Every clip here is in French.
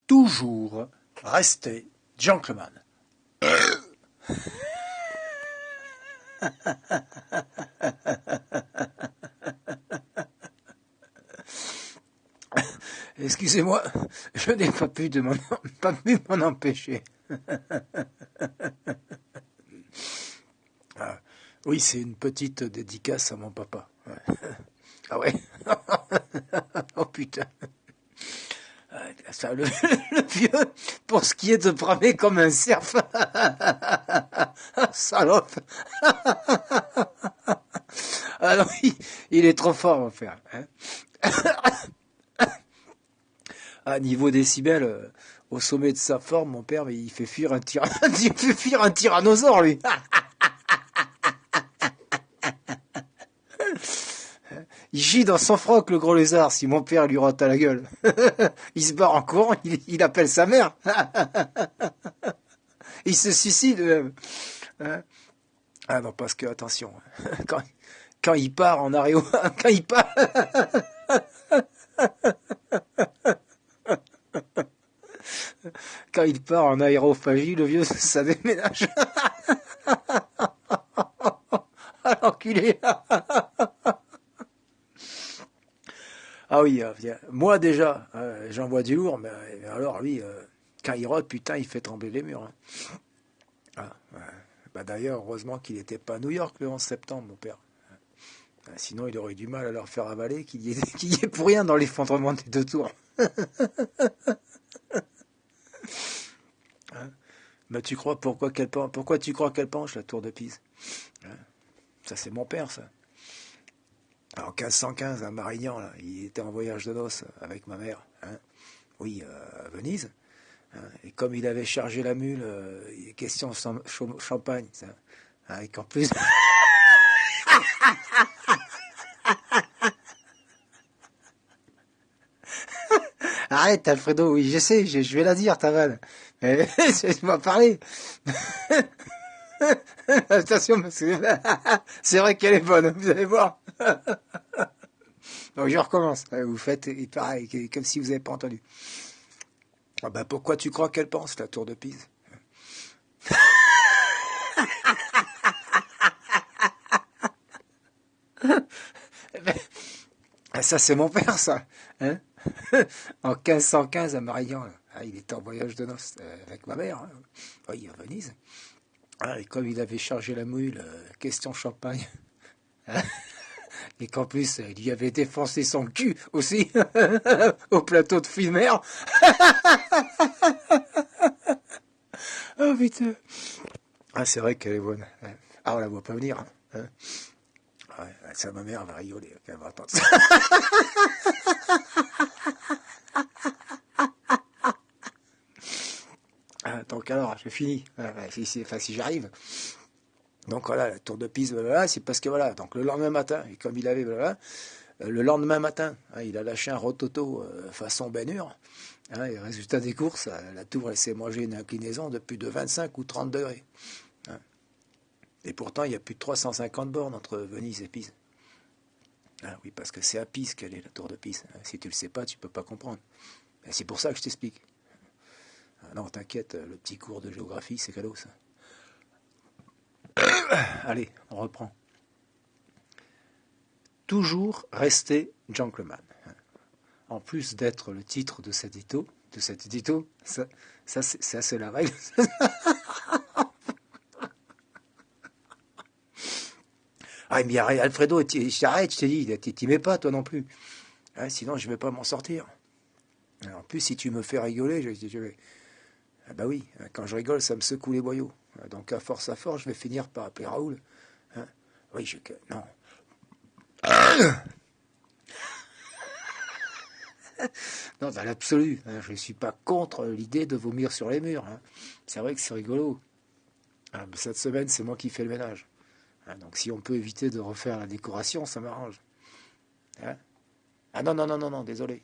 toujours rester gentleman. Excusez-moi, je n'ai pas pu m'en empêcher. Ah, oui, c'est une petite dédicace à mon papa. Ouais. Ah ouais. Oh putain. Ça, le vieux, pour ce qui est de bramer comme un cerf. Salope. Ah non, il est trop fort, mon frère. Hein. À niveau décibels, au sommet de sa forme, mon père, mais il fait fuir un il fait fuir un tyrannosaure, lui. Il gît dans son froc, le gros lézard, si mon père lui rentre à la gueule. Il se barre en courant, il appelle sa mère. Il se suicide même. Ah non, parce que, attention, quand il part en aréo, quand il part... Quand il part en aérophagie, le vieux, ça déménage. Ah, l'enculé. Ah oui, moi déjà, j'en vois du lourd, mais alors lui, quand il rote, putain, il fait trembler les murs. Hein. Ah, bah d'ailleurs, heureusement qu'il n'était pas à New York le 11 septembre, mon père. Sinon, il aurait eu du mal à leur faire avaler qu'il y ait pour rien dans l'effondrement des deux tours. Hein. Mais tu crois pourquoi tu crois qu'elle penche la tour de Pise? Hein. Ça c'est mon père, ça. En 1515, à Marignan, là, il était en voyage de noces avec ma mère. Hein. Oui, à Venise. Hein. Et comme il avait chargé la mule, question champagne, ça. Hein, et qu'en plus... Arrête, Alfredo, oui, je sais, je vais la dire, ta vanne. Mais laisse-moi parler. Attention, parce que c'est vrai qu'elle est bonne, vous allez voir. Donc je recommence. Vous faites pareil, comme si vous n'avez pas entendu. Ah ben, pourquoi tu crois qu'elle pense, la tour de Pise? Ça, c'est mon père, ça. Hein. En 1515, à Marignan, là. Ah, il était en voyage de noces avec ma mère. Hein. Oui, à Venise. Ah, et comme il avait chargé la mule, question champagne. Hein. Et qu'en plus, il lui avait défoncé son cul aussi au plateau de fruits de mer. Oh putain. Ah, c'est vrai qu'elle est bonne. Ah, on la voit pas venir. Hein. Ouais, ça, ma mère va rigoler quand elle va entendre ça. Donc alors, j'ai fini. Si j'arrive. Donc voilà, la tour de Pise, voilà, c'est parce que voilà, donc le lendemain matin, et comme il avait, voilà, le lendemain matin, hein, il a lâché un rototo façon Ben-Hur, hein, et résultat des courses, la tour, elle s'est mangée une inclinaison de plus de 25 ou 30 degrés. Hein. Et pourtant, il y a plus de 350 bornes entre Venise et Pise. Ah oui, parce que c'est à Pise qu'elle est, la tour de Pise. Si tu le sais pas, tu peux pas comprendre. Et c'est pour ça que je t'explique. Ah non, t'inquiète, le petit cours de géographie, c'est cadeau, ça. Allez, on reprend. Toujours rester gentleman. En plus d'être le titre de cet édito, ça c'est la règle. Ah, mais Alfredo, arrête, je t'ai dit, t'y mets pas, toi non plus. Hein, sinon, je vais pas m'en sortir. En plus, si tu me fais rigoler, je vais... Ah bah oui, quand je rigole, ça me secoue les boyaux. Donc, à force, je vais finir par appeler Raoul. Hein. Oui, non. Non, dans l'absolu, hein, je ne suis pas contre l'idée de vomir sur les murs. Hein. C'est vrai que c'est rigolo. Hein, cette semaine, c'est moi qui fais le ménage. Hein, donc si on peut éviter de refaire la décoration, ça m'arrange. Hein. Ah non, non, non, non, non, désolé.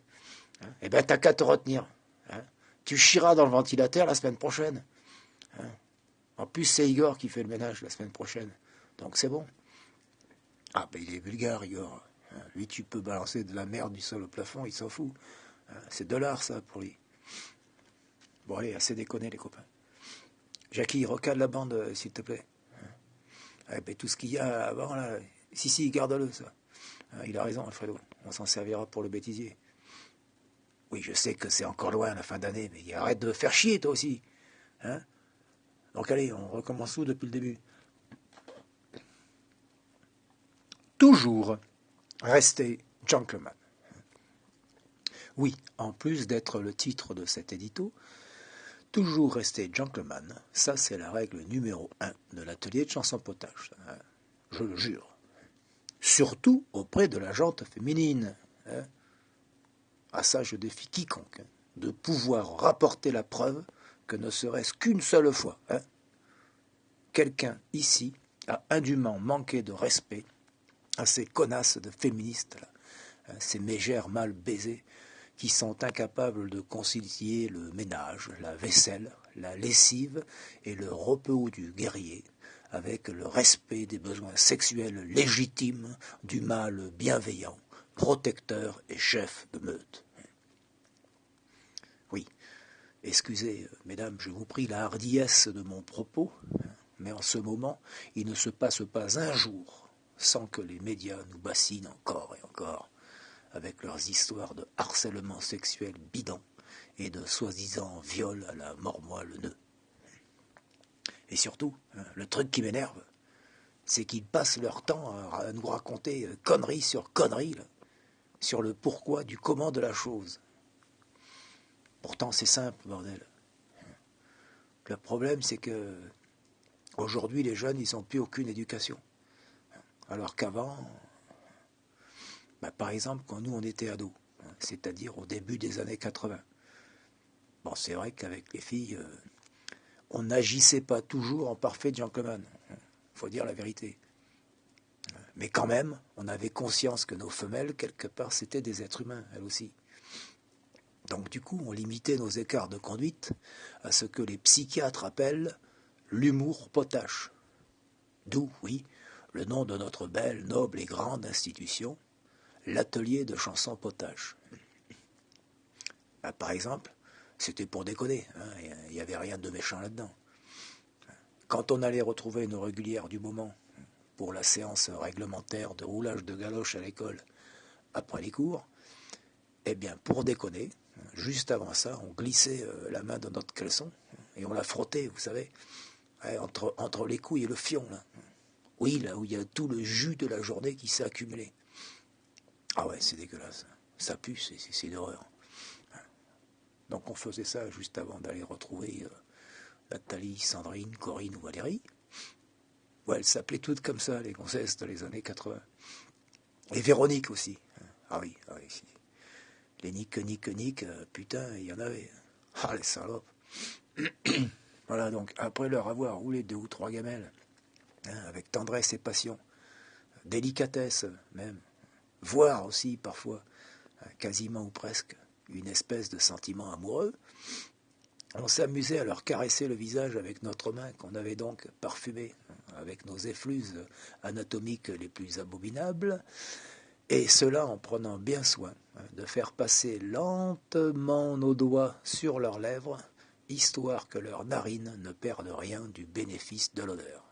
Hein. Eh ben, t'as qu'à te retenir. Hein. Tu chieras dans le ventilateur la semaine prochaine. Hein. En plus, c'est Igor qui fait le ménage la semaine prochaine. Donc c'est bon. Ah ben, il est vulgaire, Igor. Hein. Lui, tu peux balancer de la merde du sol au plafond, il s'en fout. Hein. C'est $, ça, pour lui. Bon allez, assez déconné les copains. Jackie, recale la bande, s'il te plaît. Ah, ben, tout ce qu'il y a avant, là, si, garde-le, ça. Il a raison, Alfredo. On s'en servira pour le bêtisier. Oui, je sais que c'est encore loin, la fin d'année, mais arrête de faire chier, toi aussi. Hein? Donc allez, on recommence tout depuis le début. Toujours rester gentleman. Oui, en plus d'être le titre de cet édito, toujours rester gentleman, ça c'est la règle numéro 1 de l'atelier de chanson potage. Je le jure. Surtout auprès de la gente féminine. À ça, je défie quiconque de pouvoir rapporter la preuve que ne serait-ce qu'une seule fois. Quelqu'un ici a indûment manqué de respect à ces connasses de féministes, là, ces mégères mal baisées, qui sont incapables de concilier le ménage, la vaisselle, la lessive et le repos du guerrier, avec le respect des besoins sexuels légitimes du mâle bienveillant, protecteur et chef de meute. Oui, excusez, mesdames, je vous prie la hardiesse de mon propos, mais en ce moment, il ne se passe pas un jour sans que les médias nous bassinent encore et encore avec leurs histoires de harcèlement sexuel bidon et de soi-disant viol à la mort-moi-le-nœud. Et surtout, le truc qui m'énerve, c'est qu'ils passent leur temps à nous raconter conneries sur conneries, là, sur le pourquoi du comment de la chose. Pourtant, c'est simple, bordel. Le problème, c'est que aujourd'hui, les jeunes, ils n'ont plus aucune éducation. Alors qu'avant, par exemple, quand nous, on était ados, c'est-à-dire au début des années 80, bon, c'est vrai qu'avec les filles, on n'agissait pas toujours en parfait gentleman. Il faut dire la vérité. Mais quand même, on avait conscience que nos femelles, quelque part, c'était des êtres humains, elles aussi. Donc du coup, on limitait nos écarts de conduite à ce que les psychiatres appellent l'humour potache. D'où, oui, le nom de notre belle, noble et grande institution, l'atelier de chansons potache. Par exemple, c'était pour déconner, il n'y avait rien de méchant là-dedans. Quand on allait retrouver nos régulières du moment pour la séance réglementaire de roulage de galoche à l'école après les cours, eh bien, pour déconner, juste avant ça, on glissait la main dans notre caleçon et on la frottait, vous savez, entre les couilles et le fion, là. Oui, là où il y a tout le jus de la journée qui s'est accumulé. Ah ouais, c'est dégueulasse. Ça pue, c'est d'horreur. Donc on faisait ça juste avant d'aller retrouver Nathalie, Sandrine, Corinne ou Valérie. Ouais, elles s'appelaient toutes comme ça, les gonzesses de les années 80. Et Véronique aussi. Ah oui. Les nique, putain, il y en avait. Ah, les salopes. Voilà, donc, après leur avoir roulé 2 ou 3 gamelles, avec tendresse et passion, délicatesse même, voire aussi, parfois, quasiment ou presque, une espèce de sentiment amoureux, on s'amusait à leur caresser le visage avec notre main qu'on avait donc parfumée, avec nos effluves anatomiques les plus abominables, et cela en prenant bien soin de faire passer lentement nos doigts sur leurs lèvres, histoire que leurs narines ne perdent rien du bénéfice de l'odeur.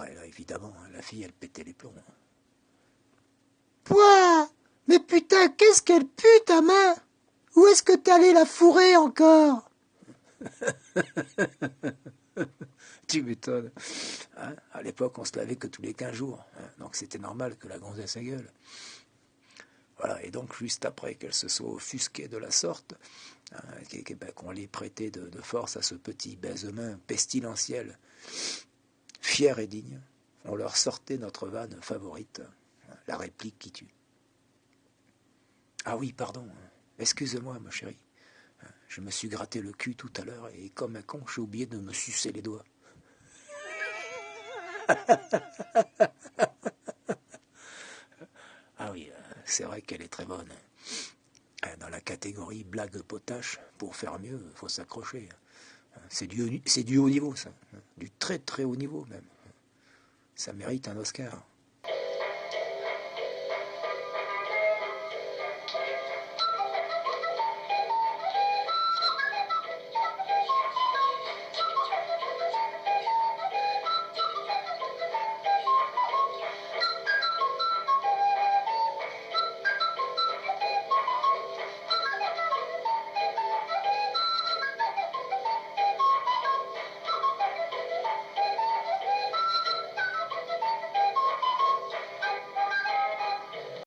Et là, évidemment, la fille, elle pétait les plombs. Pouah! Mais putain, qu'est-ce qu'elle pue ta main? Où est-ce que t'es allé la fourrer encore? Tu m'étonnes. À l'époque, on se lavait que tous les 15 jours. Donc c'était normal que la gonzesse sa gueule. Voilà, et donc juste après qu'elle se soit offusquée de la sorte, qu'on l'ait prêté de force à ce petit baise-main pestilentiel, fier et digne, on leur sortait notre vanne favorite, la réplique qui tue. Ah oui, pardon, excuse-moi, ma chérie. Je me suis gratté le cul tout à l'heure et comme un con, j'ai oublié de me sucer les doigts. Ah oui, c'est vrai qu'elle est très bonne. Dans la catégorie blague potache, pour faire mieux, il faut s'accrocher. C'est du haut niveau, ça. Du très très haut niveau, même. Ça mérite un Oscar.